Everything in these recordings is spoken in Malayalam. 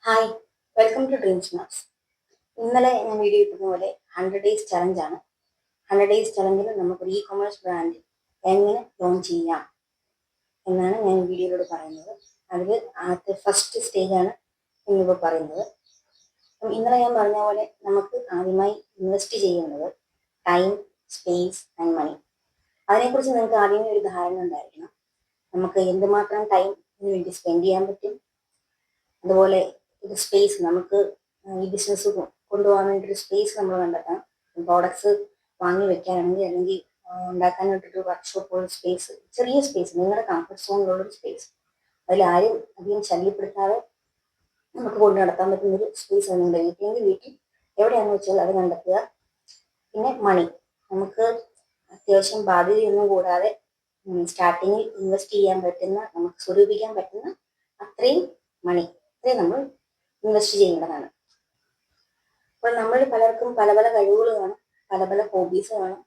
Hi, welcome to Dreams Maps. ഇന്നലെ ഞാൻ വീഡിയോ ഇട്ടതുപോലെ പോലെ 100 ഡേയ്സ് ചലഞ്ചാണ്. 100 ഡേയ്സ് ചലഞ്ചിൽ നമുക്കൊരു ഇ കൊമേഴ്സ് ബ്രാൻഡ് എങ്ങനെ ലോഞ്ച് ചെയ്യാം എന്നാണ് ഞാൻ വീഡിയോയിലൂടെ പറയുന്നത്. അതിൽ ആദ്യത്തെ ഫസ്റ്റ് സ്റ്റേജാണ് ഇന്നിപ്പോൾ പറയുന്നത്. ഇന്നലെ ഞാൻ പറഞ്ഞ പോലെ നമുക്ക് ആദ്യമായി ഇൻവെസ്റ്റ് ചെയ്യേണ്ടത് ടൈം, സ്പേസ് ആൻഡ് മണി. അതിനെക്കുറിച്ച് നിങ്ങൾക്ക് ആദ്യമേ ഒരു ധാരണ ഉണ്ടായിരിക്കണം. നമുക്ക് എന്തുമാത്രം ടൈം ഇതിനു വേണ്ടി സ്പെൻഡ് ചെയ്യാൻ പറ്റും, അതുപോലെ ഇത് സ്പേസ് നമുക്ക് ഈ ബിസിനസ് കൊണ്ടുപോകാൻ വേണ്ടി ഒരു സ്പേസ് നമ്മൾ കണ്ടെത്താം. പ്രോഡക്ട്സ് വാങ്ങി വെക്കാനാണെങ്കിൽ അല്ലെങ്കിൽ ഉണ്ടാക്കാനായിട്ടൊരു വർക്ക്ഷോപ്പുള്ള സ്പേസ്, ചെറിയ സ്പേസ്, നിങ്ങളുടെ കംഫർട്ട് സോണിലുള്ളൊരു സ്പേസ്, അതിലാരും അധികം ശല്യപ്പെടുത്താതെ നമുക്ക് കൊണ്ട് നടത്താൻ പറ്റുന്നൊരു സ്പേസ് ആണ് നിങ്ങളുടെ വീട്ടിലെങ്കിൽ വീട്ടിൽ എവിടെയാണെന്ന് വെച്ചാൽ അത് കണ്ടെത്തുക. പിന്നെ മണി, നമുക്ക് അത്യാവശ്യം ബാധ്യതയൊന്നും കൂടാതെ സ്റ്റാർട്ടിങ്ങിൽ ഇൻവെസ്റ്റ് ചെയ്യാൻ പറ്റുന്ന, നമുക്ക് സ്വരൂപിക്കാൻ പറ്റുന്ന അത്രയും മണി നമ്മൾ ഇൻവെസ്റ്റ് ചെയ്യേണ്ടതാണ്. അപ്പോൾ നമ്മൾ പലർക്കും പല പല കഴിവുകൾ കാണും, പല പല ഹോബീസ് കാണും.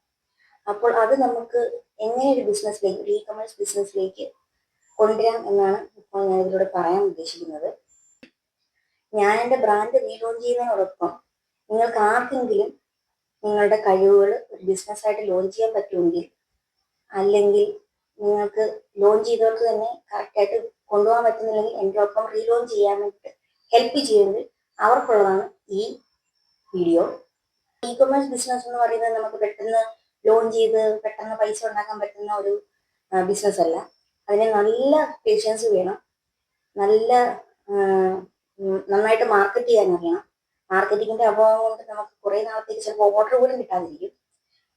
അപ്പോൾ അത് നമുക്ക് എങ്ങനെ ഒരു ബിസിനസ്സിലേക്ക്, ഒരു ഇ കൊമേഴ്സ് ബിസിനസ്സിലേക്ക് കൊണ്ടുവരാം എന്നാണ് ഇപ്പോൾ ഞാൻ ഇതിലൂടെ പറയാൻ ഉദ്ദേശിക്കുന്നത്. ഞാൻ എൻ്റെ ബ്രാൻഡ് റീലോഞ്ച് ചെയ്യുന്നതിനോടൊപ്പം നിങ്ങൾക്ക് ആർക്കെങ്കിലും നിങ്ങളുടെ കഴിവുകൾ ഒരു ബിസിനസ്സായിട്ട് ലോഞ്ച് ചെയ്യാൻ പറ്റുമെങ്കിൽ, അല്ലെങ്കിൽ നിങ്ങൾക്ക് ലോഞ്ച് ചെയ്തവർക്ക് തന്നെ കറക്റ്റായിട്ട് കൊണ്ടുപോകാൻ പറ്റുന്നില്ലെങ്കിൽ എൻ്റെ ഒപ്പം റീലോഞ്ച് ചെയ്യാൻ വേണ്ടിയിട്ട് ഹെൽപ്പ് ചെയ്യുന്നത് അവർക്കുള്ളതാണ് ഈ വീഡിയോ. ഇ കൊമേഴ്സ് ബിസിനസ് എന്ന് പറയുന്നത് നമുക്ക് പെട്ടെന്ന് ലോഞ്ച് ചെയ്ത് പെട്ടെന്ന് പൈസ ഉണ്ടാക്കാൻ പറ്റുന്ന ഒരു ബിസിനസ് അല്ല. അതിന് നല്ല പേഷ്യൻസ് വേണം, നല്ല നന്നായിട്ട് മാർക്കറ്റ് ചെയ്യാൻ അറിയണം. മാർക്കറ്റിങ്ങിന്റെ അഭാവം കൊണ്ട് നമുക്ക് കുറേ നാളത്തേക്ക് ചിലപ്പോൾ ഓർഡർ പോലും കിട്ടാതിരിക്കും.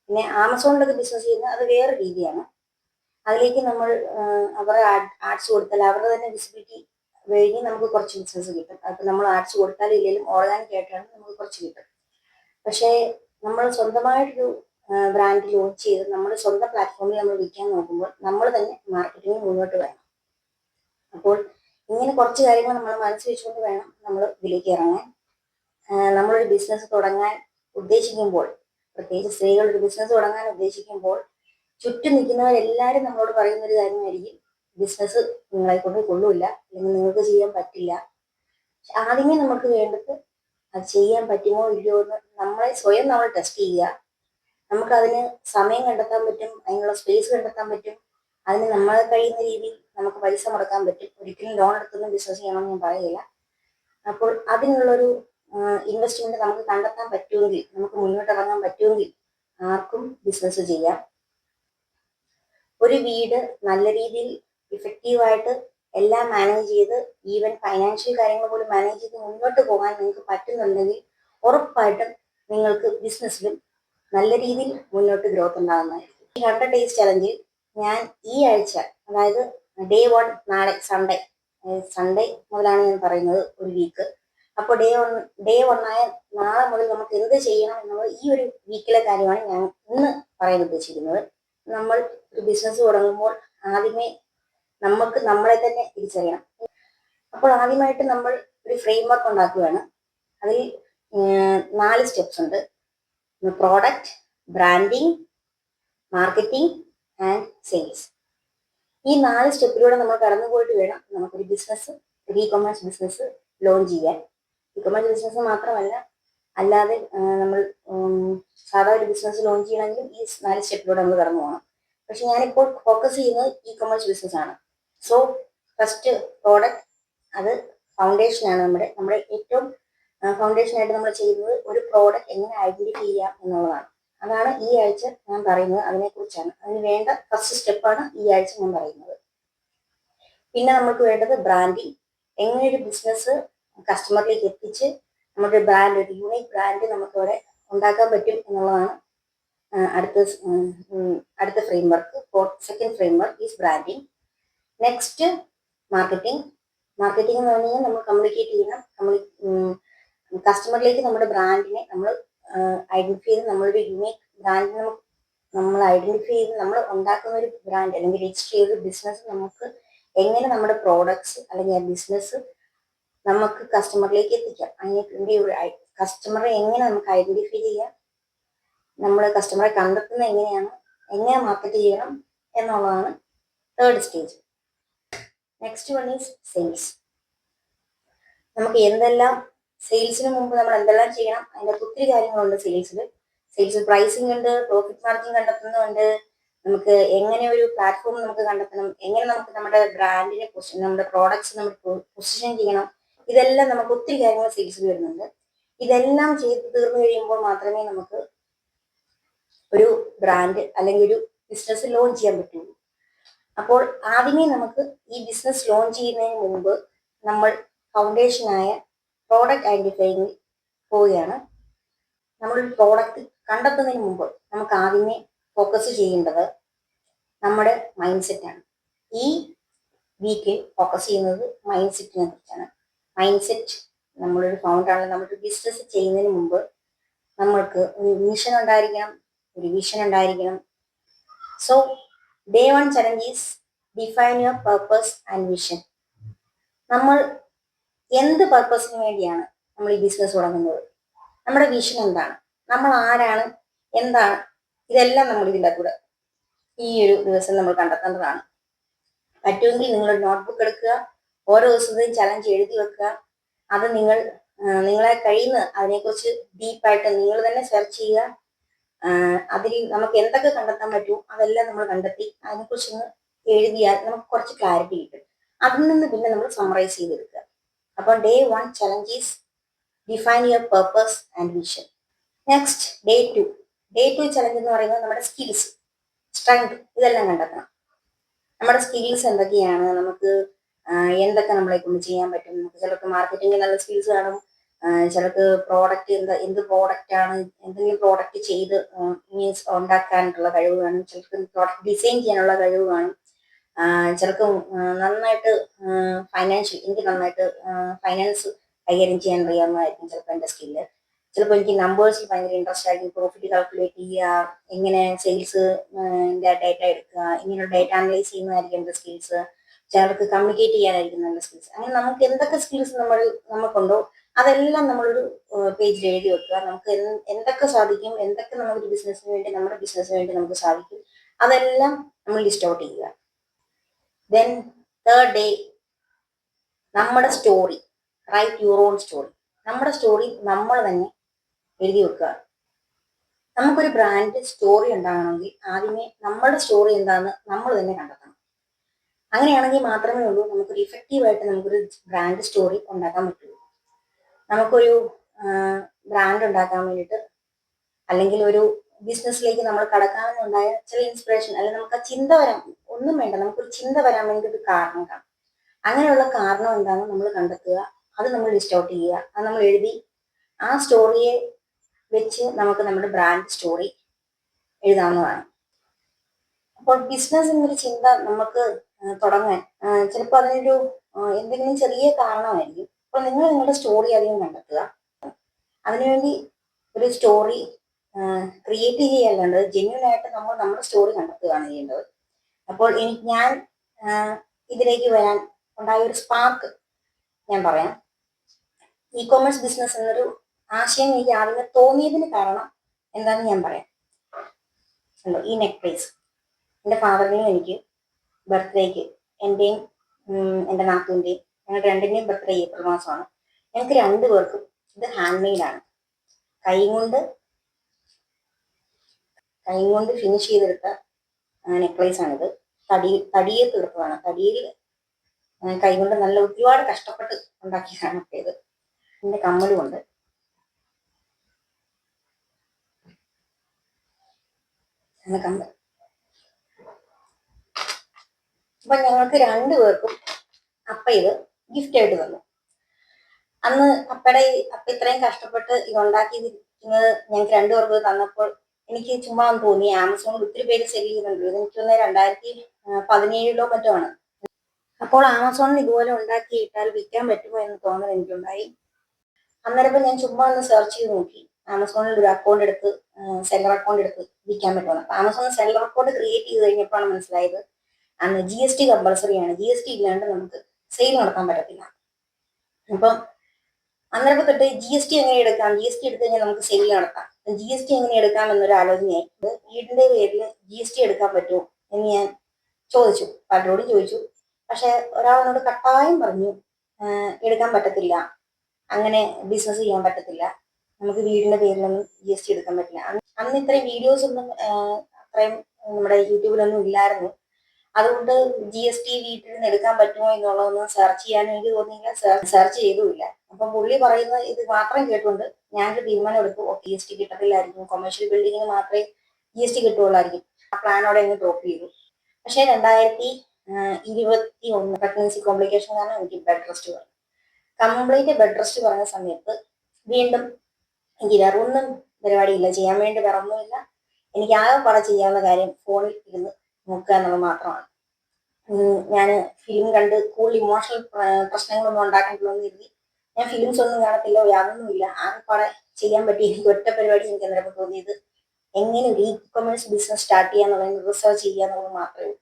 പിന്നെ ആമസോണിലൊക്കെ ബിസിനസ് ചെയ്യുന്നത് അത് വേറെ രീതിയാണ്. അതിലേക്ക് നമ്മൾ അവരുടെ ആഡ്സ് കൊടുത്താൽ അവരുടെ തന്നെ വിസിബിലിറ്റി വഴി നമുക്ക് കുറച്ച് ബിസിനസ് കിട്ടും. അപ്പം നമ്മൾ ആഡ്സ് കൊടുത്താലും ഇല്ലെങ്കിലും ഓർഗാനിക് ആയിട്ടാണ് നമുക്ക് കുറച്ച് കിട്ടും. പക്ഷേ നമ്മൾ സ്വന്തമായിട്ടൊരു ബ്രാൻഡ് ലോഞ്ച് ചെയ്ത് നമ്മൾ സ്വന്തം പ്ലാറ്റ്ഫോമിൽ നമ്മൾ വിൽക്കാൻ നോക്കുമ്പോൾ നമ്മൾ തന്നെ മാർക്കറ്റിംഗ് മുന്നോട്ട് വേണം. അപ്പോൾ ഇങ്ങനെ കുറച്ച് കാര്യങ്ങൾ നമ്മൾ മനസ്സിൽ വെച്ചുകൊണ്ട് വേണം നമ്മൾ ഇതിലേക്ക് ഇറങ്ങാൻ. നമ്മളൊരു ബിസിനസ് തുടങ്ങാൻ ഉദ്ദേശിക്കുമ്പോൾ, പ്രത്യേകിച്ച് സ്ത്രീകൾ ഒരു ബിസിനസ് തുടങ്ങാൻ ഉദ്ദേശിക്കുമ്പോൾ ചുറ്റും നിൽക്കുന്നവരെല്ലാവരും നമ്മളോട് പറയുന്ന ഒരു കാര്യമായിരിക്കും, ബിസിനസ് നിങ്ങളെ കൊണ്ട് കൊള്ളൂല്ല, അല്ലെങ്കിൽ നിങ്ങൾക്ക് ചെയ്യാൻ പറ്റില്ല. ആദ്യമേ നമുക്ക് വേണ്ടത് അത് ചെയ്യാൻ പറ്റുമോ ഇല്ലയോ എന്ന് നമ്മളെ സ്വയം നമ്മൾ ടെസ്റ്റ് ചെയ്യുക. നമുക്കതിന് സമയം കണ്ടെത്താൻ പറ്റും, അതിനുള്ള സ്പേസ് കണ്ടെത്താൻ പറ്റും, അതിന് നമ്മളെ കഴിയുന്ന രീതിയിൽ നമുക്ക് പൈസ മുടക്കാൻ പറ്റും. ഒരിക്കലും ലോൺ എടുത്തൊന്നും ബിസിനസ് ചെയ്യണമെന്ന് ഞാൻ പറയില്ല. അപ്പോൾ അതിനുള്ളൊരു ഇൻവെസ്റ്റ്മെന്റ് നമുക്ക് കണ്ടെത്താൻ പറ്റുമെങ്കിൽ, നമുക്ക് മുന്നോട്ട് ഇറങ്ങാൻ പറ്റുമെങ്കിൽ ആർക്കും ബിസിനസ് ചെയ്യാം. ഒരു വീട് നല്ല രീതിയിൽ ഇഫക്റ്റീവായിട്ട് എല്ലാം മാനേജ് ചെയ്ത്, ഈവൻ ഫൈനാൻഷ്യൽ കാര്യങ്ങൾ പോലും മാനേജ് ചെയ്ത് മുന്നോട്ട് പോകാൻ നിങ്ങൾക്ക് പറ്റുന്നുണ്ടെങ്കിൽ ഉറപ്പായിട്ടും നിങ്ങൾക്ക് ബിസിനസ്സിലും നല്ല രീതിയിൽ മുന്നോട്ട് ഗ്രോത്ത് ഉണ്ടാകുന്നതായിരിക്കും. ഈ 100 ഡേയ്സ് ചലഞ്ചിൽ ഞാൻ ഈ ആഴ്ച, അതായത് ഡേ 1 നാളെ സൺഡേ മുതലാണ് ഞാൻ പറയുന്നത്, ഒരു വീക്ക്. അപ്പോൾ ഡേ 1 ആയ നാളെ മുതൽ നമുക്ക് എന്ത് ചെയ്യണം എന്നുള്ളത് ഈ ഒരു വീക്കിലെ കാര്യമാണ് ഞാൻ ഇന്ന് പറയാൻ ഉദ്ദേശിക്കുന്നത്. നമ്മൾ ഒരു ബിസിനസ് തുടങ്ങുമ്പോൾ ആദ്യമേ നമുക്ക് നമ്മളെ തന്നെ തിരിച്ചറിയണം. അപ്പോൾ ആദ്യമായിട്ട് നമ്മൾ ഒരു ഫ്രെയിം വർക്ക് ഉണ്ടാക്കുകയാണ്. അതിൽ 4 സ്റ്റെപ്സ് ഉണ്ട്: product, branding, marketing and sales. ഈ 4 സ്റ്റെപ്പിലൂടെ നമ്മൾ കടന്നുപോയിട്ട് വേണം നമുക്കൊരു ബിസിനസ്, ഒരു ഇ കൊമേഴ്സ് ബിസിനസ് ലോഞ്ച് ചെയ്യാൻ. ഇ കൊമേഴ്സ് ബിസിനസ് മാത്രമല്ല, അല്ലാതെ നമ്മൾ സാധാ ഒരു ബിസിനസ് ലോഞ്ച് ചെയ്യണമെങ്കിൽ ഈ 4 സ്റ്റെപ്പിലൂടെ നമ്മൾ കടന്നു പോകണം. പക്ഷെ ഞാനിപ്പോൾ ഫോക്കസ് ചെയ്യുന്നത് ഇ കൊമേഴ്സ് ബിസിനസ് ആണ്. സോ ഫസ്റ്റ് പ്രോഡക്റ്റ്, അത് ഫൗണ്ടേഷനാണ്. നമ്മുടെ ഏറ്റവും ഫൗണ്ടേഷനായിട്ട് നമ്മൾ ചെയ്യുന്നത് ഒരു പ്രോഡക്റ്റ് എങ്ങനെ ഐഡന്റിഫൈ ചെയ്യാം എന്നുള്ളതാണ്. അതാണ് ഈ ആഴ്ച ഞാൻ പറയുന്നത്, അതിനെക്കുറിച്ചാണ്. അതിന് വേണ്ട ഫസ്റ്റ് സ്റ്റെപ്പാണ് ഈ ആഴ്ച ഞാൻ പറയുന്നത്. പിന്നെ നമുക്ക് വേണ്ടത് ബ്രാൻഡിങ്. എങ്ങനെ ഒരു ബിസിനസ് കസ്റ്റമറിലേക്ക് എത്തിച്ച് നമ്മുടെ ബ്രാൻഡ്, ഒരു യൂണിക് ബ്രാൻഡ് നമുക്കിവിടെ ഉണ്ടാക്കാൻ പറ്റും എന്നുള്ളതാണ് അടുത്ത frame work. Second frame work is branding. Next marketing. Marketing എന്ന് പറഞ്ഞാൽ നമ്മൾ കമ്മ്യൂണിക്കേറ്റ് ചെയ്യണം, കസ്റ്റമറിലേക്ക് നമ്മുടെ ബ്രാൻഡിനെ നമ്മൾ ഐഡന്റിഫൈ ചെയ്ത്, നമ്മളൊരു യൂണിക് ബ്രാൻഡിനെ നമ്മൾ ഐഡന്റിഫൈ ചെയ്ത് നമ്മൾ ഉണ്ടാക്കുന്ന ഒരു ബ്രാൻഡ് അല്ലെങ്കിൽ രജിസ്റ്റർ ചെയ്ത ബിസിനസ് നമുക്ക് എങ്ങനെ നമ്മുടെ പ്രോഡക്ട്സ് അല്ലെങ്കിൽ ആ ബിസിനസ് നമുക്ക് കസ്റ്റമറിലേക്ക് എത്തിക്കാം. അതിനെ കസ്റ്റമറെ എങ്ങനെ നമുക്ക് ഐഡന്റിഫൈ ചെയ്യാം, നമ്മൾ കസ്റ്റമറെ കണ്ടെത്തുന്നത് എങ്ങനെയാണ്, എങ്ങനെ മാർക്കറ്റ് ചെയ്യണം എന്നുള്ളതാണ് third stage. Next one is sales. നമുക്ക് എന്തെല്ലാം സെയിൽസിന് മുമ്പ് നമ്മൾ എന്തെല്ലാം ചെയ്യണം, അതിൻ്റെ ഒത്തിരി കാര്യങ്ങളുണ്ട് സെയിൽസ് പ്രൈസിംഗ് ഉണ്ട്, പ്രോഫിറ്റ് മാർജിൻ കണ്ടെത്തുന്നുണ്ട്, നമുക്ക് എങ്ങനെ ഒരു പ്ലാറ്റ്ഫോം നമുക്ക് കണ്ടെത്തണം, എങ്ങനെ നമുക്ക് നമ്മുടെ ബ്രാൻഡിനെ നമ്മുടെ പ്രോഡക്ട്സ് നമുക്ക് പൊസിഷൻ ചെയ്യണം, ഇതെല്ലാം നമുക്ക് ഒത്തിരി കാര്യങ്ങൾ സെയിൽസിൽ വരുന്നുണ്ട്. ഇതെല്ലാം ചെയ്ത് തീർന്നു കഴിയുമ്പോൾ മാത്രമേ നമുക്ക് ഒരു ബ്രാൻഡ് അല്ലെങ്കിൽ ഒരു ബിസിനസ് ലോഞ്ച് ചെയ്യാൻ പറ്റുള്ളൂ. അപ്പോൾ ആദ്യമേ നമുക്ക് ഈ ബിസിനസ് ലോഞ്ച് ചെയ്യുന്നതിന് മുമ്പ് നമ്മൾ ഫൗണ്ടേഷനായ പ്രോഡക്റ്റ് ഐഡന്റിഫൈങ് പോവുകയാണ്. നമ്മളൊരു പ്രോഡക്റ്റ് കണ്ടെത്തുന്നതിന് മുമ്പ് നമുക്ക് ആദ്യമേ ഫോക്കസ് ചെയ്യേണ്ടത് നമ്മുടെ മൈൻഡ് സെറ്റാണ്. ഈ വീക്കിൽ ഫോക്കസ് ചെയ്യുന്നത് മൈൻഡ് സെറ്റിനെ കുറിച്ചാണ്. മൈൻഡ് സെറ്റ്, നമ്മളൊരു ഫൗണ്ടറാണ്, നമ്മളൊരു ബിസിനസ് ചെയ്യുന്നതിന് മുമ്പ് നമ്മൾക്ക് ഒരു മിഷൻ ഉണ്ടായിരിക്കണം, ഒരു വിഷൻ ഉണ്ടായിരിക്കണം. So day 1 challenge is define your purpose and vision. നമ്മൾ എന്ത് പർപ്പസിന് വേണ്ടിയാണ് നമ്മൾ ഈ ബിസിനസ് തുടങ്ങുന്നത്, നമ്മുടെ വിഷൻ എന്താണ്, നമ്മൾ ആരാണ്, എന്താണ്, ഇതെല്ലാം നമ്മൾ ഇതിൻ്റെ കൂടെ ഈ ഒരു ദിവസം നമ്മൾ കണ്ടെത്തേണ്ടതാണ്. പറ്റുമെങ്കിൽ നിങ്ങളൊരു നോട്ട്ബുക്ക് എടുക്കുക, ഓരോ ദിവസത്തെയും ചലഞ്ച് എഴുതി വെക്കുക. അത് നിങ്ങളെ കഴിയുന്ന അതിനെക്കുറിച്ച് ഡീപ്പായിട്ട് നിങ്ങൾ തന്നെ സെർച്ച് ചെയ്യുക. അതിൽ നമുക്ക് എന്തൊക്കെ കണ്ടെത്താൻ പറ്റുമോ അതെല്ലാം നമ്മൾ കണ്ടെത്തി അതിനെക്കുറിച്ചൊന്ന് എഴുതിയാൽ നമുക്ക് കുറച്ച് ക്ലാരിറ്റി കിട്ടും. അതിൽ നിന്ന് പിന്നെ നമ്മൾ സമ്മറൈസ് ചെയ്തെടുക്കുക. അപ്പോൾ day 1 challenge is define your purpose and vision. Next day 2 challenge എന്ന് പറയുന്നത് നമ്മുടെ സ്കിൽസ്, സ്ട്രെങ്ത്, ഇതെല്ലാം കണ്ടെത്തണം. നമ്മുടെ സ്കിൽസ് എന്തൊക്കെയാണ്, നമുക്ക് എന്തൊക്കെ നമ്മളെ കൊണ്ട് ചെയ്യാൻ പറ്റും. നമുക്ക് ചിലർക്ക് മാർക്കറ്റിംഗ് നല്ല സ്കിൽസ് കാണും, ചിലർക്ക് പ്രോഡക്റ്റ് എന്ത് പ്രോഡക്റ്റ് ആണ്, എന്തെങ്കിലും പ്രോഡക്റ്റ് ചെയ്ത് മീൻസ് ഉണ്ടാക്കാനുള്ള കഴിവ് കാണും, ചിലർക്ക് പ്രോഡക്റ്റ് ഡിസൈൻ ചെയ്യാനുള്ള കഴിവ് കാണും, ചിലർക്ക് നന്നായിട്ട് എനിക്ക് നന്നായിട്ട് ഫൈനാൻസ് കൈകാര്യം ചെയ്യാൻ അറിയാവുന്നതായിരിക്കും ചിലപ്പോൾ എൻ്റെ സ്കില്ല്. ചിലപ്പോൾ എനിക്ക് നമ്പേഴ്സിൽ ഭയങ്കര ഇൻട്രസ്റ്റ് ആയിരിക്കും, പ്രോഫിറ്റ് കാൽക്കുലേറ്റ് ചെയ്യുക, എങ്ങനെ സെയിൽസ് ഡേറ്റ എടുക്കുക, ഇങ്ങനെ ഡേറ്റ അനലൈസ് ചെയ്യുന്നതായിരിക്കും എൻ്റെ സ്കിൽസ്. ചിലർക്ക് കമ്മ്യൂണിക്കേറ്റ് ചെയ്യാനായിരിക്കും നല്ല സ്കിൽസ്. അങ്ങനെ നമുക്ക് എന്തൊക്കെ സ്കിൽസ് നമുക്കുണ്ടോ അതെല്ലാം നമ്മളൊരു പേജിൽ എഴുതി വെക്കുക. നമുക്ക് എന്തൊക്കെ സാധിക്കും, എന്തൊക്കെ നമ്മുടെ ബിസിനസ്സിന് വേണ്ടി നമുക്ക് സാധിക്കും, അതെല്ലാം നമ്മൾ ലിസ്റ്റ് ഔട്ട് ചെയ്യുക. ദെൻ 3rd ഡേ, നമ്മുടെ story, write your own story. നമ്മുടെ സ്റ്റോറി നമ്മൾ തന്നെ എഴുതി വെക്കുക. നമുക്കൊരു ബ്രാൻഡ് സ്റ്റോറി ഉണ്ടാകണമെങ്കിൽ ആദ്യമേ നമ്മുടെ സ്റ്റോറി എന്താണെന്ന് നമ്മൾ തന്നെ കണ്ടെത്തണം. അങ്ങനെയാണെങ്കിൽ മാത്രമേ ഉള്ളൂ നമുക്കൊരു ഇഫക്റ്റീവായിട്ട് നമുക്കൊരു ബ്രാൻഡ് സ്റ്റോറി ഉണ്ടാക്കാൻ പറ്റുള്ളൂ. നമുക്കൊരു ബ്രാൻഡ് ഉണ്ടാക്കാൻ വേണ്ടിയിട്ട് അല്ലെങ്കിൽ ഒരു ബിസിനസ്സിലേക്ക് നമ്മൾ കടക്കാമെന്നുണ്ടായ ചില ഇൻസ്പിറേഷൻ അല്ലെങ്കിൽ നമുക്ക് ആ ചിന്ത വരാൻ ഒന്നും വേണ്ട, നമുക്കൊരു ചിന്ത വരാൻ വേണ്ടി ഒരു കാരണം കാണും. അങ്ങനെയുള്ള കാരണം എന്താണെന്ന് നമ്മൾ കണ്ടെത്തുക, അത് നമ്മൾ ലിസ്റ്റ് ഔട്ട് ചെയ്യുക, അത് നമ്മൾ എഴുതി ആ സ്റ്റോറിയെ വെച്ച് നമുക്ക് നമ്മുടെ ബ്രാൻഡ് സ്റ്റോറി എഴുതാവുന്നതാണ്. അപ്പോൾ ബിസിനസ് എന്നൊരു ചിന്ത നമുക്ക് തുടങ്ങാൻ ചിലപ്പോൾ അതിനൊരു എന്തെങ്കിലും ചെറിയ കാരണമായിരിക്കും. അപ്പോൾ നിങ്ങൾ നിങ്ങളുടെ സ്റ്റോറി അധികം കണ്ടെത്തുക. അതിനുവേണ്ടി ഒരു സ്റ്റോറി ക്രിയേറ്റ് ചെയ്യല്ലാണ്ട് ജെന്യൂൻ ആയിട്ട് നമ്മൾ നമ്മുടെ സ്റ്റോറി കണ്ടെത്തുകയാണ് ചെയ്യേണ്ടത്. അപ്പോൾ ഞാൻ ഇതിലേക്ക് വരാൻ ഉണ്ടായ ഒരു സ്പാർക്ക് ഞാൻ പറയാം. ഇ കോമേഴ്സ് ബിസിനസ് എന്നൊരു ആശയം എനിക്ക് ആദ്യമേ തോന്നിയതിന് കാരണം എന്താണെന്ന് ഞാൻ പറയാം. ഈ നെക്ലേസ് എൻ്റെ ഫാദറിനെയും എനിക്ക് ബർത്ത്ഡേക്ക്, എൻ്റെയും എൻ്റെ നാത്തൂൻ്റെയും, ഞങ്ങളുടെ രണ്ടിൻ്റെയും ബർത്ത്ഡേ ഏപ്രിൽ മാസമാണ്. ഞങ്ങൾക്ക് 2 പേർക്കും ഇത് ഹാൻഡ് മെയ്ഡാണ്. കൈ കൊണ്ട് ഫിനിഷ് ചെയ്തെടുത്ത നെക്ലേസ് ആണിത്. തടിയെ തീർത്തതാണ്. തടിയിൽ കൈകൊണ്ട് നല്ല ഒരുപാട് കഷ്ടപ്പെട്ട് ഉണ്ടാക്കിയതാണ് ഇത്. എൻ്റെ കമ്മലുമുണ്ട്. കമ്മൽ. അപ്പൊ ഞങ്ങൾക്ക് 2 പേർക്കും അപ്പ ഇത് ഗിഫ്റ്റ് ആയിട്ട് തന്നു. അന്ന് അപ്പ ഇത്രയും കഷ്ടപ്പെട്ട് ഇതുണ്ടാക്കിയിരിക്കുന്നത് ഞങ്ങൾക്ക് 2 പേർക്ക് തന്നപ്പോൾ എനിക്ക് ചുമ്മാ തോന്നി, ആമസോണിൽ ഒത്തിരി പേര് സെല് ചെയ്യുന്നുണ്ട്. എനിക്ക് 2017 മറ്റോ ആണ്. അപ്പോൾ ആമസോണിൽ ഇതുപോലെ ഉണ്ടാക്കിയിട്ടാൽ വിൽക്കാൻ പറ്റുമോ എന്ന് തോന്നൽ എനിക്കുണ്ടായി. അന്നേരം ഞാൻ ചുമ്മാ ഒന്ന് സെർച്ച് ചെയ്ത് നോക്കി, ആമസോണിൽ ഒരു അക്കൗണ്ട് എടുത്ത് സെല്ലർ അക്കൗണ്ട് എടുത്ത് വിൽക്കാൻ പറ്റുമെന്ന്. അപ്പൊ ആമസോണിൽ സെല്ലർ അക്കൗണ്ട് ക്രിയേറ്റ് ചെയ്ത് കഴിഞ്ഞപ്പോഴാണ് മനസ്സിലായത് അന്ന് GST കമ്പൾസറിയാണ്. GST ഇല്ലാണ്ട് നമുക്ക് സെയിൽ നടത്താൻ പറ്റത്തില്ല. അപ്പം അന്നേരം തൊട്ട് GST എങ്ങനെ എടുക്കാം, GST എടുത്തു കഴിഞ്ഞാൽ നമുക്ക് സെയിൽ നടത്താം, GST എങ്ങനെ എടുക്കാം എന്നൊരു ആലോചനയായി. വീടിന്റെ പേരിൽ GST എടുക്കാൻ പറ്റുമോ എന്ന് ഞാൻ ചോദിച്ചു, പലരോടും ചോദിച്ചു. പക്ഷെ ഒരാളെന്നോട് കട്ടായം പറഞ്ഞു എടുക്കാൻ പറ്റത്തില്ല, അങ്ങനെ ബിസിനസ് ചെയ്യാൻ പറ്റത്തില്ല. നമുക്ക് വീടിന്റെ പേരിലൊന്നും GST എടുക്കാൻ പറ്റില്ല. അന്ന് ഇത്രയും വീഡിയോസ് ഒന്നും അത്രയും നമ്മുടെ യൂട്യൂബിലൊന്നും ഇല്ലായിരുന്നു. അതുകൊണ്ട് GST വീട്ടിൽ നിന്ന് എടുക്കാൻ പറ്റുമോ എന്നുള്ളതൊന്നും സെർച്ച് ചെയ്യാനും എനിക്ക് തോന്നിയില്ല, സെർച്ച് ചെയ്തുമില്ല. അപ്പം പുള്ളി പറയുന്ന ഇത് മാത്രം കേട്ടുകൊണ്ട് ഞാനൊരു തീരുമാനം എടുത്തു, GST കിട്ടത്തില്ലായിരിക്കും, കൊമേഴ്ഷ്യൽ ബിൽഡിങ്ങിന് മാത്രമേ GST കിട്ടുകയുള്ളായിരിക്കും. ആ പ്ലാനോടെ അങ്ങ് ഡ്രോപ്പ് ചെയ്തു. പക്ഷേ 2021 പ്രഗ്നൻസി കോംപ്ലിക്കേഷൻ കാരണം എനിക്ക് ബെഡ് റെസ്റ്റ് പറഞ്ഞു. കംപ്ലീറ്റ് ബെഡ് റെസ്റ്റ് പറഞ്ഞ സമയത്ത് വീണ്ടും എനിക്ക് വേറെ ഒന്നും പരിപാടിയില്ല, ചെയ്യാൻ വേണ്ടി വേറെ ഒന്നുമില്ല. എനിക്ക് ആകെപ്പാടെ ചെയ്യാവുന്ന കാര്യം ഫോണിൽ ഇരുന്ന് നോക്കുക എന്നുള്ളത് മാത്രമാണ്. ഞാൻ ഫിലിം കണ്ട് കൂടുതൽ ഇമോഷണൽ പ്രശ്നങ്ങളൊന്നും ഉണ്ടാക്കിയിട്ടുള്ളതെന്ന് കരുതി ഞാൻ ഫിലിംസ് ഒന്നും കാണത്തില്ല, യാതൊന്നുമില്ല. ആകെപ്പാടെ ചെയ്യാൻ പറ്റിയ എനിക്ക് ഒറ്റ പരിപാടി എനിക്ക് അന്നേരം തോന്നിയത് എങ്ങനെ ഒരു ഇ-കൊമേഴ്സ് ബിസിനസ് സ്റ്റാർട്ട് ചെയ്യാന്നുള്ളതിന് റിസർച്ച് ചെയ്യുക എന്നുള്ളത് മാത്രമേ ഉള്ളൂ.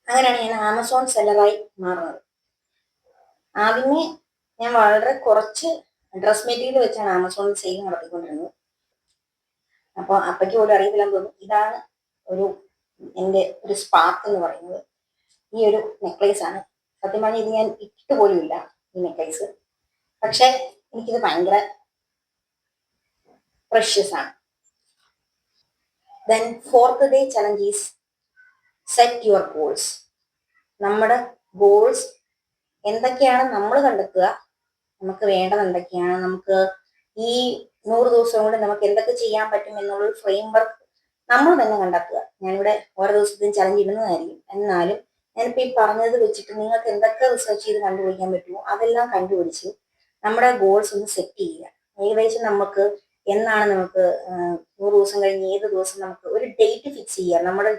അങ്ങനെയാണ് ഞാൻ ആമസോൺ സെല്ലറായി മാറുന്നത്. ആദ്യമേ ഞാൻ വളരെ കുറച്ച് ഡ്രസ് മെറ്റീരിയൽ വെച്ചാണ് ആമസോണിൽ സെയിൽ നടത്തിക്കൊണ്ടിരുന്നത്. അപ്പോൾ അപ്പയ്ക്ക് പോലും അറിയത്തില്ലെന്ന് തോന്നുന്നു. ഇതാണ് എൻ്റെ ഒരു സ്പാർക്ക് എന്ന് പറയുന്നത്. ഈ ഒരു നെക്ലേസ് ആണ്. സത്യം പറഞ്ഞാൽ ഇത് ഞാൻ ഇട്ട് പോലും ഇല്ല ഈ നെക്ലേസ്. പക്ഷെ എനിക്കിത് ഭയങ്കര പ്രഷ്യസ് ആണ്. Then fourth day challenge is set your goals. നമ്മുടെ ഗോൾസ് എന്തൊക്കെയാണ് നമ്മൾ കണ്ടെത്തുക, നമുക്ക് വേണ്ടത് എന്തൊക്കെയാണ്, നമുക്ക് ഈ 100 ദിവസം കൊണ്ട് നമുക്ക് എന്തൊക്കെ ചെയ്യാൻ പറ്റും എന്നുള്ളൊരു ഫ്രെയിം വർക്ക് നമ്മൾ തന്നെ കണ്ടെത്തുക. ഞാനിവിടെ ഓരോ ദിവസത്തെയും ചലഞ്ച് ഇടുന്നതായിരിക്കും. എന്നാലും ഞാനിപ്പോൾ ഈ പറഞ്ഞത് വെച്ചിട്ട് നിങ്ങൾക്ക് എന്തൊക്കെ റിസർച്ച് ചെയ്ത് കണ്ടുപിടിക്കാൻ പറ്റുമോ അതെല്ലാം കണ്ടുപിടിച്ച് നമ്മുടെ ഗോൾസ് ഒന്ന് സെറ്റ് ചെയ്യുക. ഏകദേശം നമുക്ക് എന്നാണ് നമുക്ക് 100 ദിവസം കഴിഞ്ഞ് ഏത് ദിവസം നമുക്ക് ഒരു ഡേറ്റ് ഫിക്സ് ചെയ്യുക. നമ്മുടെ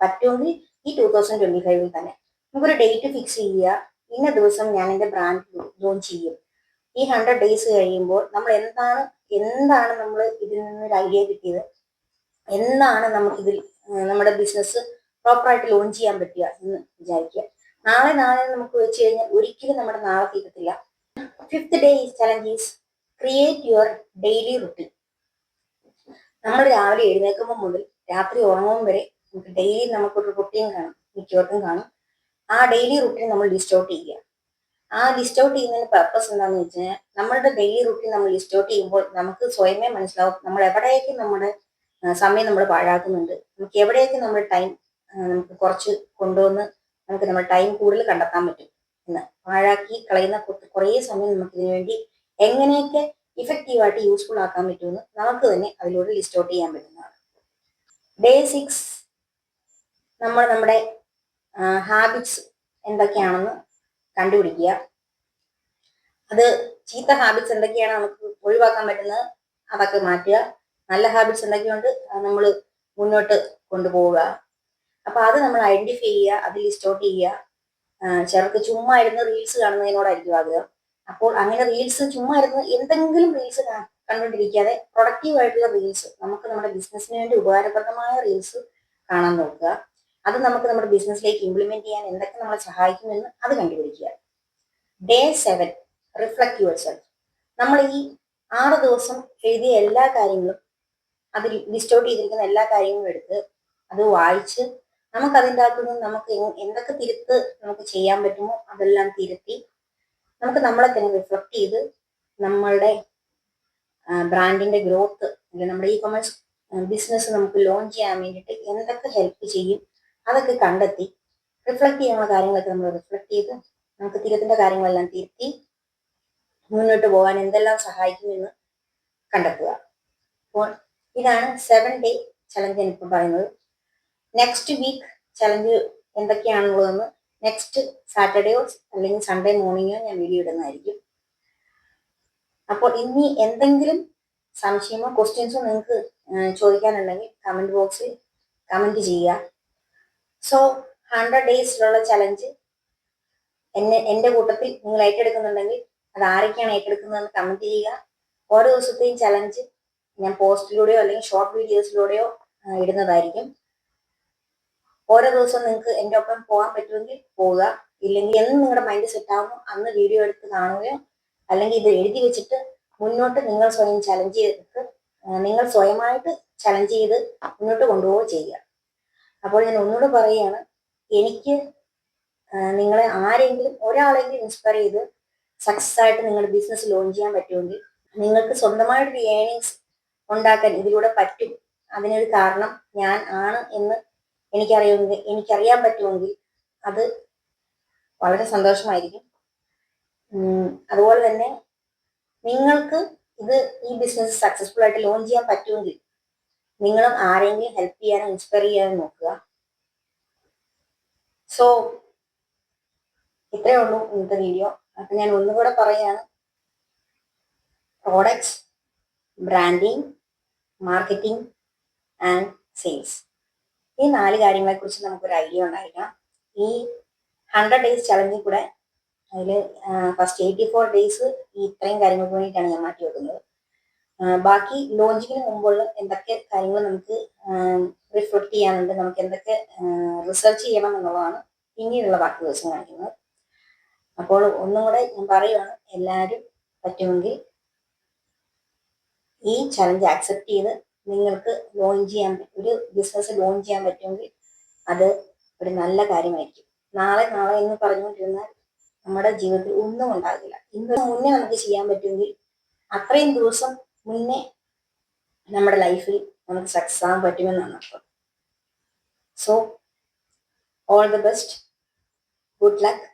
പറ്റുമെങ്കിൽ ഈ 2025 തന്നെ നമുക്കൊരു ഡേറ്റ് ഫിക്സ് ചെയ്യുക. ഇന്ന ദിവസം ഞാൻ എൻ്റെ ബ്രാൻഡ് ലോഞ്ച് ചെയ്യും. ഈ 100 ഡേയ്സ് കഴിയുമ്പോൾ നമ്മൾ എന്താണ് നമ്മൾ ഇതിൽ നിന്നൊരു ഐഡിയ കിട്ടിയത്, എന്താണ് നമുക്കിതിൽ നമ്മുടെ ബിസിനസ് പ്രോപ്പറായിട്ട് ലോഞ്ച് ചെയ്യാൻ പറ്റുക എന്ന് വിചാരിക്കുക. നാളെ നമുക്ക് വെച്ച് കഴിഞ്ഞാൽ ഒരിക്കലും നമ്മുടെ നാളെ തീരത്തില്ല. Fifth day challenge is create your daily routine. നമ്മൾ രാവിലെ എഴുന്നേൽക്കുമ്പോൾ മുതൽ രാത്രി ഉറങ്ങുമ്പോൾ വരെ നമുക്ക് ഡെയിലി നമുക്കൊരു റുട്ടീൻ കാണും, മിക്കവർക്കും കാണും. ആ ഡെയിലി റുട്ടീൻ നമ്മൾ ലിസ്റ്റ് ഔട്ട് ചെയ്യുക. ആ ലിസ്റ്റ് ഔട്ട് ചെയ്യുന്നതിന് പർപ്പസ് എന്താണെന്ന് വെച്ച് കഴിഞ്ഞാൽ നമ്മളുടെ ഡെയിലി റുട്ടീൻ നമ്മൾ ലിസ്റ്റ് ഔട്ട് ചെയ്യുമ്പോൾ നമുക്ക് സ്വയമേ മനസ്സിലാവും നമ്മൾ എവിടെയൊക്കെ നമ്മുടെ സമയം നമ്മൾ പാഴാക്കുന്നുണ്ട്, നമുക്ക് എവിടെയൊക്കെ നമ്മുടെ ടൈം നമുക്ക് കുറച്ച് കൊണ്ടുവന്ന് നമുക്ക് നമ്മുടെ ടൈം കൂടുതൽ കണ്ടെത്താൻ പറ്റും എന്ന്. പാഴാക്കി കളയുന്ന കുറേ സമയം നമുക്ക് ഇതിനു വേണ്ടി എങ്ങനെയൊക്കെ ഇഫക്റ്റീവായിട്ട് യൂസ്ഫുൾ ആക്കാൻ പറ്റുമെന്ന് നമുക്ക് തന്നെ അതിലൂടെ ലിസ്റ്റ് ഔട്ട് ചെയ്യാൻ പറ്റുന്നതാണ്. ഡേ 6 നമ്മൾ നമ്മുടെ ഹാബിറ്റ്സ് എന്തൊക്കെയാണെന്ന് കണ്ടുപിടിക്കുക. അത് ചീത്ത ഹാബിറ്റ്സ് എന്തൊക്കെയാണ് നമുക്ക് ഒഴിവാക്കാൻ പറ്റുന്നത് അതൊക്കെ മാറ്റുക. നല്ല ഹാബിറ്റ്സ് എന്തൊക്കെയുണ്ട് നമ്മൾ മുന്നോട്ട് കൊണ്ടുപോവുക. അപ്പൊ അത് നമ്മൾ ഐഡന്റിഫൈ ചെയ്യുക, അത് ലിസ്റ്റ് ഔട്ട് ചെയ്യുക. ചിലർക്ക് ചുമ്മാ ഇരുന്ന് റീൽസ് കാണുന്നതിനോടായിരിക്കും ആഗ്രഹം. അപ്പോൾ അങ്ങനെ റീൽസ് ചുമ്മാ ഇരുന്ന് എന്തെങ്കിലും റീൽസ് കണ്ടുകൊണ്ടിരിക്കാതെ പ്രൊഡക്റ്റീവ് ആയിട്ടുള്ള റീൽസ്, നമുക്ക് നമ്മുടെ ബിസിനസ്സിന് വേണ്ടി ഉപകാരപ്രദമായ റീൽസ് കാണാൻ നോക്കുക. അത് നമുക്ക് നമ്മുടെ ബിസിനസ്സിലേക്ക് ഇംപ്ലിമെന്റ് ചെയ്യാൻ എന്തൊക്കെ നമ്മളെ സഹായിക്കുമെന്ന് അത് കണ്ടുപിടിക്കുക. Day 7 reflect your self. നമ്മൾ ഈ 6 ദിവസം എഴുതിയ എല്ലാ കാര്യങ്ങളും, അതിൽ ലിസ്റ്റ് ഔട്ട് ചെയ്തിരിക്കുന്ന എല്ലാ കാര്യങ്ങളും എടുത്ത് അത് വായിച്ച് നമുക്ക് അതിൻ്റെ അകത്തുനിന്ന് നമുക്ക് എന്തൊക്കെ തിരുത്ത് നമുക്ക് ചെയ്യാൻ പറ്റുമോ അതെല്ലാം തിരുത്തി നമുക്ക് നമ്മളെ തന്നെ റിഫ്ലക്ട് ചെയ്ത് നമ്മളുടെ ബ്രാൻഡിന്റെ ഗ്രോത്ത് അല്ലെങ്കിൽ നമ്മുടെ ഇ കൊമേഴ്സ് ബിസിനസ് നമുക്ക് ലോഞ്ച് ചെയ്യാൻ വേണ്ടിയിട്ട് എന്തൊക്കെ ഹെൽപ്പ് ചെയ്യും അതൊക്കെ കണ്ടെത്തി റിഫ്ലക്ട് ചെയ്യാനുള്ള കാര്യങ്ങളൊക്കെ നമ്മൾ റിഫ്ലക്ട് ചെയ്ത് നമുക്ക് തിരുത്തേണ്ട കാര്യങ്ങളെല്ലാം തിരുത്തി മുന്നോട്ട് പോകാൻ എന്തെല്ലാം സഹായിക്കുമെന്ന് കണ്ടെത്തുക. അപ്പോൾ ഇതാണ് 7 ഡേ ചലഞ്ച് ഞാനിപ്പോൾ പറയുന്നത്. നെക്സ്റ്റ് വീക്ക് ചലഞ്ച് എന്തൊക്കെയാണുള്ളതെന്ന് നെക്സ്റ്റ് സാറ്റർഡേയോ അല്ലെങ്കിൽ സൺഡേ മോർണിംഗോ ഞാൻ വീഡിയോ ഇടുന്നതായിരിക്കും. അപ്പോൾ ഇനി എന്തെങ്കിലും സംശയമോ ക്വസ്റ്റ്യൻസോ നിങ്ങൾക്ക് ചോദിക്കാനുണ്ടെങ്കിൽ കമന്റ് ബോക്സിൽ കമന്റ് ചെയ്യുക. സോ 100 ഡേയ്സിലുള്ള ചലഞ്ച് എൻ്റെ കൂട്ടത്തിൽ നിങ്ങൾ ഏറ്റെടുക്കുന്നുണ്ടെങ്കിൽ അത് ആരൊക്കെയാണ് ഏറ്റെടുക്കുന്നതെന്ന് കമന്റ് ചെയ്യുക. ഓരോ ദിവസത്തെയും ചലഞ്ച് ഞാൻ പോസ്റ്റിലൂടെയോ അല്ലെങ്കിൽ ഷോർട്ട് വീഡിയോസിലൂടെയോ ഇടുന്നതായിരിക്കും. ഓരോ ദിവസവും നിങ്ങൾക്ക് എൻ്റെ ഒപ്പം പോകാൻ പറ്റുമെങ്കിൽ പോവുക, ഇല്ലെങ്കിൽ എന്ന് നിങ്ങളുടെ മൈൻഡ് സെറ്റ് ആകുമോ അന്ന് വീഡിയോ എടുത്ത് കാണുകയോ അല്ലെങ്കിൽ ഇത് എഴുതി വെച്ചിട്ട് മുന്നോട്ട് നിങ്ങൾ സ്വയം ചലഞ്ച് ചെയ്തിട്ട് നിങ്ങൾ സ്വയമായിട്ട് ചലഞ്ച് ചെയ്ത് മുന്നോട്ട് കൊണ്ടുപോവുകയോ ചെയ്യുക. അപ്പോൾ ഞാൻ ഒന്നുകൂടെ പറയുകയാണ്, എനിക്ക് നിങ്ങളെ ആരെങ്കിലും ഒരാളെങ്കിലും ഇൻസ്പയർ ചെയ്ത് സക്സസ് ആയിട്ട് നിങ്ങളുടെ ബിസിനസ് ലോഞ്ച് ചെയ്യാൻ പറ്റുമെങ്കിൽ, നിങ്ങൾക്ക് സ്വന്തമായിട്ടൊരു ഏണിങ്സ് ഉണ്ടാക്കാൻ ഇതിലൂടെ പറ്റും, അതിനൊരു കാരണം ഞാൻ ആണ് എന്ന് എനിക്കറിയാൻ പറ്റുമെങ്കിൽ അത് വളരെ സന്തോഷമായിരിക്കും. അതുപോലെ തന്നെ നിങ്ങൾക്ക് ഈ ബിസിനസ് സക്സസ്ഫുൾ ആയിട്ട് ലോഞ്ച് ചെയ്യാൻ പറ്റുമെങ്കിൽ നിങ്ങളും ആരെങ്കിലും ഹെൽപ്പ് ചെയ്യാനോ ഇൻസ്പയർ ചെയ്യാനോ നോക്കുക. സോ ഇത്രയേ ഉള്ളൂ ഇന്നത്തെ വീഡിയോ. അപ്പൊ ഞാൻ ഒന്നുകൂടെ പറയാണ്, products, branding, marketing and sales, ഈ 4 കാര്യങ്ങളെ കുറിച്ച് നമുക്കൊരു ഐഡിയ ഉണ്ടായിരിക്കണം. ഈ 100 ഡേയ്സ് ചലഞ്ചിൽ കൂടെ അതിൽ ഫസ്റ്റ് 84 ഡേയ്സ് ഈ ഇത്രയും കാര്യങ്ങൾക്ക് വേണ്ടിയിട്ടാണ് ഞാൻ മാറ്റി വെക്കുന്നത്. ബാക്കി ലോഞ്ചിങ്ങിന് മുമ്പുള്ള എന്തൊക്കെ കാര്യങ്ങൾ നമുക്ക് റിഫ്ലക്ട് ചെയ്യാനുണ്ട്, നമുക്ക് എന്തൊക്കെ റിസർച്ച് ചെയ്യണം എന്നുള്ളതാണ് പിന്നീടുള്ള ബാക്കി ദിവസം കാണിക്കുന്നത്. അപ്പോൾ ഒന്നും കൂടെ ഞാൻ പറയുകയാണ്, എല്ലാവരും പറ്റുമെങ്കിൽ ഈ ചലഞ്ച് ആക്സെപ്റ്റ് ചെയ്ത് നിങ്ങൾക്ക് ഒരു ബിസിനസ് ലോഞ്ച് ചെയ്യാൻ പറ്റുമെങ്കിൽ അത് ഒരു നല്ല കാര്യമായിരിക്കും. നാളെ എന്ന് പറഞ്ഞുകൊണ്ടിരുന്നാൽ നമ്മുടെ ജീവിതത്തിൽ ഒന്നും ഉണ്ടാകില്ല. ഇന്ന് മുന്നേ നമുക്ക് ചെയ്യാൻ പറ്റുമെങ്കിൽ അത്രയും ദിവസം മുന്നേ നമ്മുടെ ലൈഫിൽ നമുക്ക് സക്സസ് ആകാൻ പറ്റുമെന്നാണ് അർത്ഥം. So all the best, good luck.